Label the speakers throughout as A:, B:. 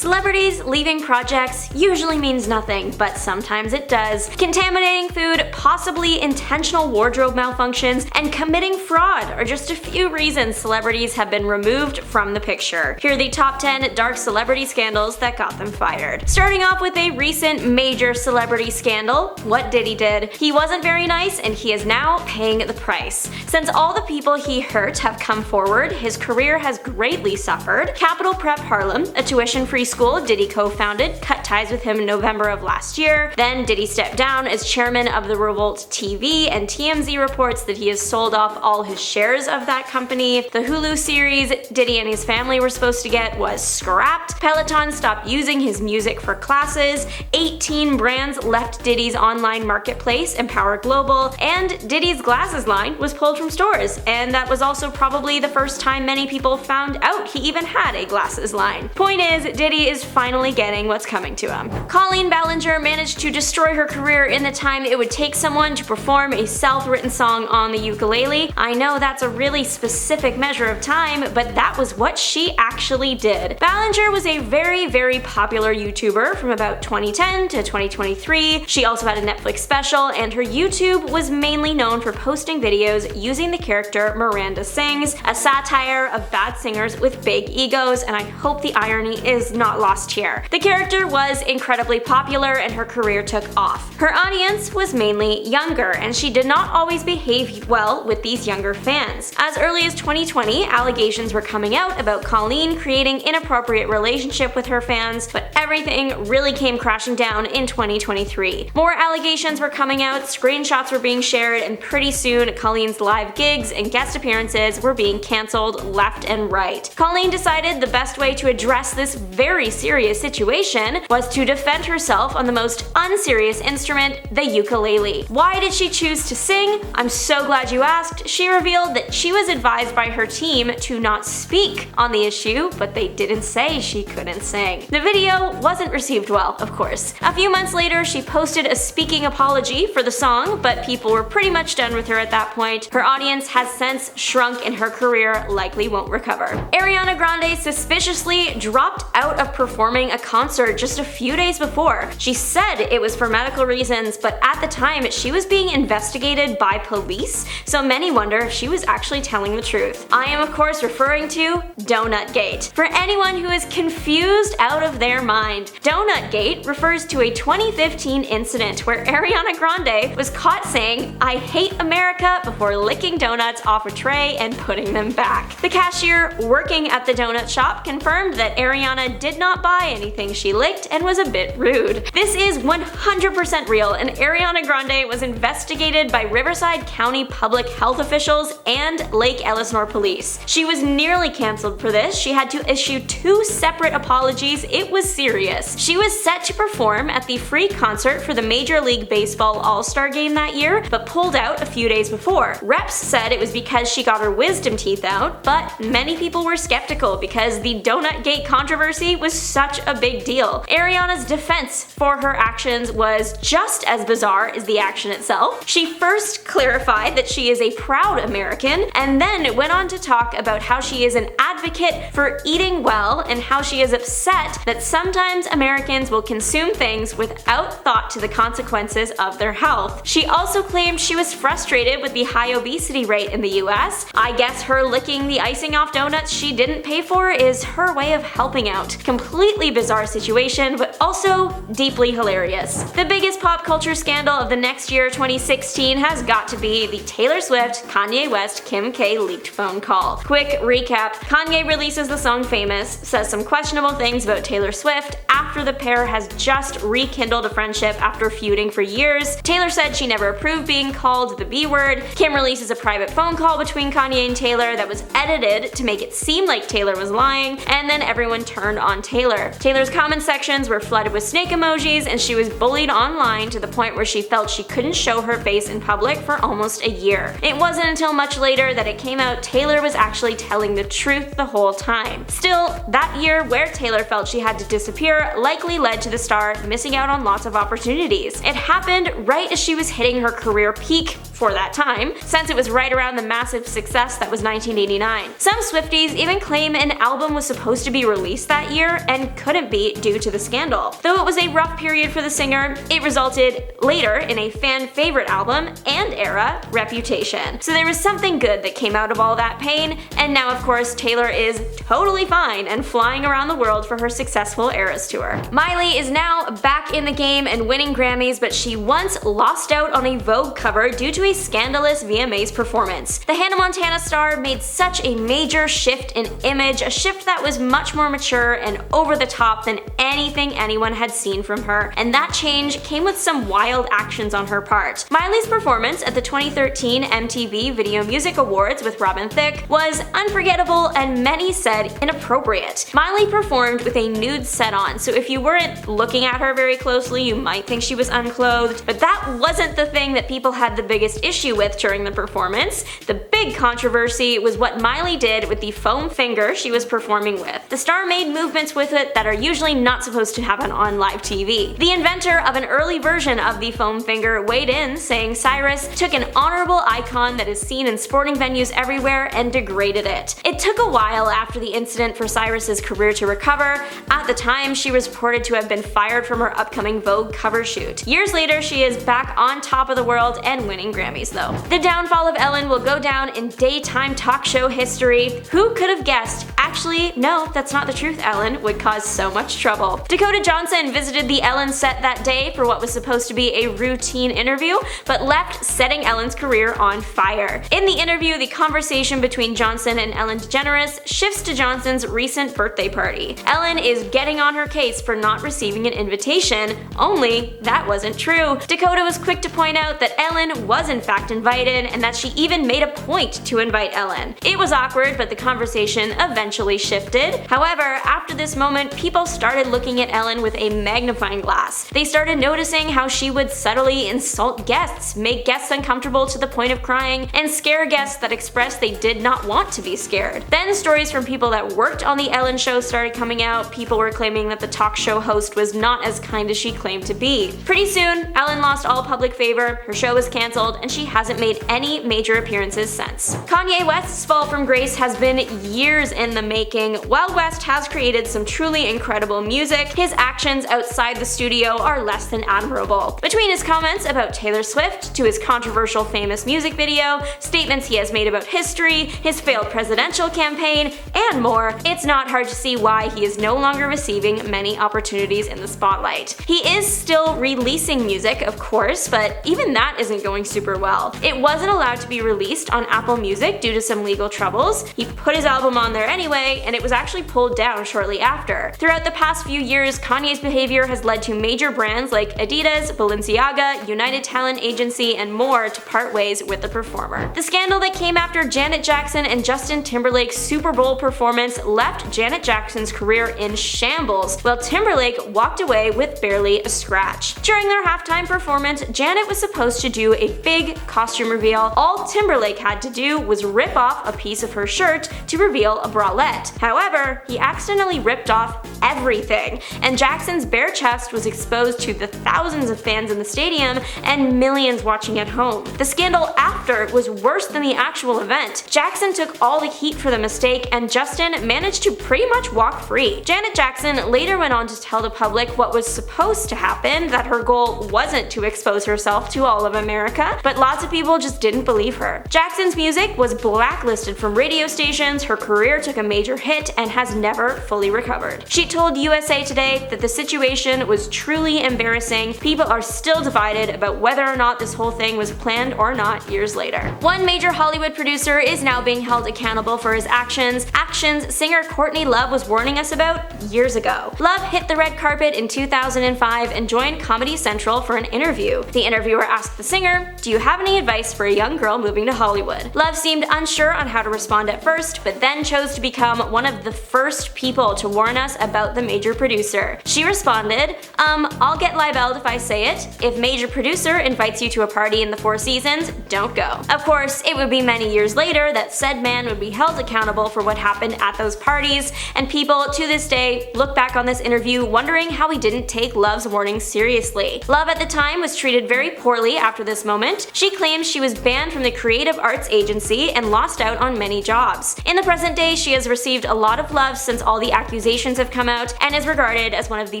A: Celebrities leaving projects usually means nothing, but sometimes it does. Contaminating food, possibly intentional wardrobe malfunctions, and committing fraud are just a few reasons celebrities have been removed from the picture. Here are the top 10 dark celebrity scandals that got them fired. Starting off with a recent major celebrity scandal, what Diddy did. He wasn't very nice and he is now paying the price. Since all the people he hurt have come forward, his career has greatly suffered. Capital Prep Harlem, a tuition-free school Diddy co-founded, cut ties with him in November of last year. Then Diddy stepped down as chairman of the Revolt TV, and TMZ reports that he has sold off all his shares of that company. The Hulu series Diddy and his family were supposed to get was scrapped. Peloton stopped using his music for classes. 18 brands left Diddy's online marketplace, Empower Global, and Diddy's glasses line was pulled from stores, and that was also probably the first time many people found out he even had a glasses line. Point is, Diddy is finally getting what's coming to him. Colleen Ballinger managed to destroy her career in the time it would take someone to perform a self-written song on the ukulele. I know that's a really specific measure of time, but that was what she actually did. Ballinger was a very popular YouTuber from about 2010 to 2023. She also had a Netflix special, and her YouTube was mainly known for posting videos using the character Miranda Sings, a satire of bad singers with big egos, and I hope the irony is not lost here. The character was incredibly popular and her career took off. Her audience was mainly younger, and she did not always behave well with these younger fans. As early as 2020, allegations were coming out about Colleen creating inappropriate relationship with her fans, but everything really came crashing down in 2023. More allegations were coming out, screenshots were being shared, and pretty soon Colleen's live gigs and guest appearances were being cancelled left and right. Colleen decided the best way to address this very serious situation was to defend herself on the most unserious instrument, the ukulele. Why did she choose to sing? I'm so glad you asked. She revealed that she was advised by her team to not speak on the issue, but they didn't say she couldn't sing. The video wasn't received well, of course. A few months later, she posted a speaking apology for the song, but people were pretty much done with her at that point. Her audience has since shrunk and her career likely won't recover. Ariana Grande suspiciously dropped out of performing a concert just a few days before. She said it was for medical reasons, but at the time she was being investigated by police, so many wonder if she was actually telling the truth. I am of course referring to Donut Gate. For anyone who is confused out of their mind, Donut Gate refers to a 2015 incident where Ariana Grande was caught saying, "I hate America," before licking donuts off a tray and putting them back. The cashier working at the donut shop confirmed that Ariana did not buy anything she licked and was a bit rude. This is 100% real, and Ariana Grande was investigated by Riverside County public health officials and Lake Elsinore police. She was nearly cancelled for this. She had to issue 2 separate apologies. It was serious. She was set to perform at the free concert for the Major League Baseball All-Star game that year, but pulled out a few days before. Reps said it was because she got her wisdom teeth out, but many people were skeptical because the Donut Gate controversy was such a big deal. Ariana's defense for her actions was just as bizarre as the action itself. She first clarified that she is a proud American, and then went on to talk about how she is an advocate for eating well and how she is upset that sometimes Americans will consume things without thought to the consequences of their health. She also claimed she was frustrated with the high obesity rate in the US. I guess her licking the icing off donuts she didn't pay for is her way of helping out. Completely bizarre situation, but also deeply hilarious. The biggest pop culture scandal of the next year, 2016, has got to be the Taylor Swift, Kanye West, Kim K leaked phone call. Quick recap: Kanye releases the song Famous, says some questionable things about Taylor Swift after the pair has just rekindled a friendship after feuding for years. Taylor said she never approved being called the B word. Kim releases a private phone call between Kanye and Taylor that was edited to make it seem like Taylor was lying, and then everyone turned on Taylor. Taylor's comment sections were flooded with snake emojis, and she was bullied online to the point where she felt she couldn't show her face in public for almost a year. It wasn't until much later that it came out Taylor was actually telling the truth the whole time. Still, that year where Taylor felt she had to disappear likely led to the star missing out on lots of opportunities. It happened right as she was hitting her career peak for that time, since it was right around the massive success that was 1989. Some Swifties even claim an album was supposed to be released that year and couldn't be due to the scandal. Though it was a rough period for the singer, it resulted later in a fan favorite album and era, Reputation. So there was something good that came out of all that pain, and now of course Taylor is totally fine and flying around the world for her successful Eras tour. Miley is now back in the game and winning Grammys, but she once lost out on a Vogue cover due to a scandalous VMAs performance. The Hannah Montana star made such a major shift in image, a shift that was much more mature and over the top than anything anyone had seen from her, and that change came with some wild actions on her part. Miley's performance at the 2013 MTV Video Music Awards with Robin Thicke was unforgettable and many said inappropriate. Miley performed with a nude set on, so if you weren't looking at her very closely, you might think she was unclothed, but that wasn't the thing that people had the biggest issue with during the performance. The big controversy was what Miley did with the foam finger she was performing with. The star made movements with it that are usually not supposed to happen on live TV. The inventor of an early version of the foam finger weighed in, saying Cyrus took an honorable icon that is seen in sporting venues everywhere and degraded it. It took a while after the incident for Cyrus's career to recover. At the time, she was reported to have been fired from her upcoming Vogue cover shoot. Years later, she is back on top of the world and winning Grammys though. The downfall of Ellen will go down in daytime talk show history. Who could have guessed? Actually, no, that's not the truth. Ellen would cause so much trouble. Dakota Johnson visited the Ellen set that day for what was supposed to be a routine interview, but left setting Ellen's career on fire. In the interview, the conversation between Johnson and Ellen DeGeneres shifts to Johnson's recent birthday party. Ellen is getting on her case for not receiving an invitation, only that wasn't true. Dakota was quick to point out that Ellen was in fact invited and that she even made a point to invite Ellen. It was awkward, but the conversation eventually shifted. However, after this moment, people started looking at Ellen with a magnifying glass. They started noticing how she would subtly insult guests, make guests uncomfortable to the point of crying, and scare guests that expressed they did not want to be scared. Then stories from people that worked on the Ellen show started coming out. People were claiming that the talk show host was not as kind as she claimed to be. Pretty soon, Ellen lost all public favor, her show was cancelled, and she hasn't made any major appearances since. Kanye West's fall from grace has been years in the making. While West has created some truly incredible music, his actions outside the studio are less than admirable. Between his comments about Taylor Swift, to his controversial famous music video, statements he has made about history, his failed presidential campaign, and more, it's not hard to see why he is no longer receiving many opportunities in the spotlight. He is still releasing music, of course, but even that isn't going super well. It wasn't allowed to be released on Apple Music due to some legal troubles. He put his album on there anyway, and it was actually pulled down shortly after. Throughout the past few years, Kanye's behavior has led to major brands like Adidas, Balenciaga, United Talent Agency, and more to part ways with the performer. The scandal that came after Janet Jackson and Justin Timberlake's Super Bowl performance left Janet Jackson's career in shambles, while Timberlake walked away with barely a scratch. During their halftime performance, Janet was supposed to do a big costume reveal. All Timberlake had to do was rip off a piece of her shirt to reveal a bralette. However, he accidentally ripped off everything, and Jackson's bare chest was exposed to the thousands of fans in the stadium and millions watching at home. The scandal after was worse than the actual event. Jackson took all the heat for the mistake, and Justin managed to pretty much walk free. Janet Jackson later went on to tell the public what was supposed to happen, that her goal wasn't to expose herself to all of America, but lots of people just didn't believe her. Jackson's music was blacklisted from radio stations, her career took a major hit, and has never fully recovered. She told USA Today that the situation was truly embarrassing. People are still divided about whether or not this whole thing was planned or not years later. One major Hollywood producer is now being held accountable for his actions singer Courtney Love was warning us about years ago. Love hit the red carpet in 2005 and joined Comedy Central for an interview. The interviewer asked the singer, "Do you have any advice for a young girl moving to Hollywood?" Love seemed unsure on how to respond at first, but then chose to become one of the first people to warn us about the major producer. She responded, I'll get libeled if I say it. If major producer invites you to a party in the Four Seasons, don't go." Of course, it would be many years later that said man would be held accountable for what happened at those parties, and people to this day look back on this interview wondering how he didn't take Love's warning seriously. Love at the time was treated very poorly after this moment. she claims she was banned from the creative arts agency and lost out on many jobs. In the present day, she has received a lot of love since all the accusations have come out and is regarded as one of the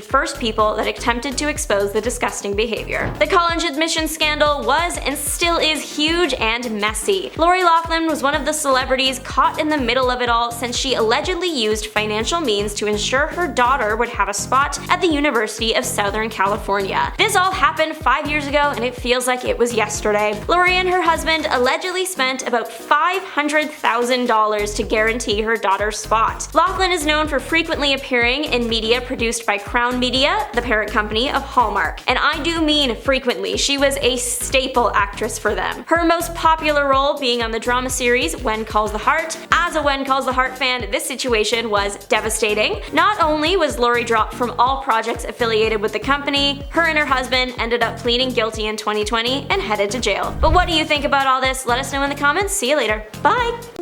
A: first people that attempted to expose the disgusting behavior. The college admissions scandal was and still is huge and messy. Lori Loughlin was one of the celebrities caught in the middle of it all since she allegedly used financial means to ensure her daughter would have a spot at the University of Southern California. This all happened 5 years ago and it feels like it was yesterday. Lori and her husband allegedly spent about $500,000 to guarantee her daughter's spot. Loughlin is known for frequently appearing in media produced by Crown Media, the parent company of Hallmark. And I do mean frequently. She was a staple actress for them. Her most popular role being on the drama series When Calls the Heart. As a When Calls the Heart fan, this situation was devastating. Not only was Lori dropped from all projects affiliated with the company, her and her husband ended up pleading guilty in 2020 and headed to jail. But what do you think about all this? Let us know in the comments. See you later. Bye!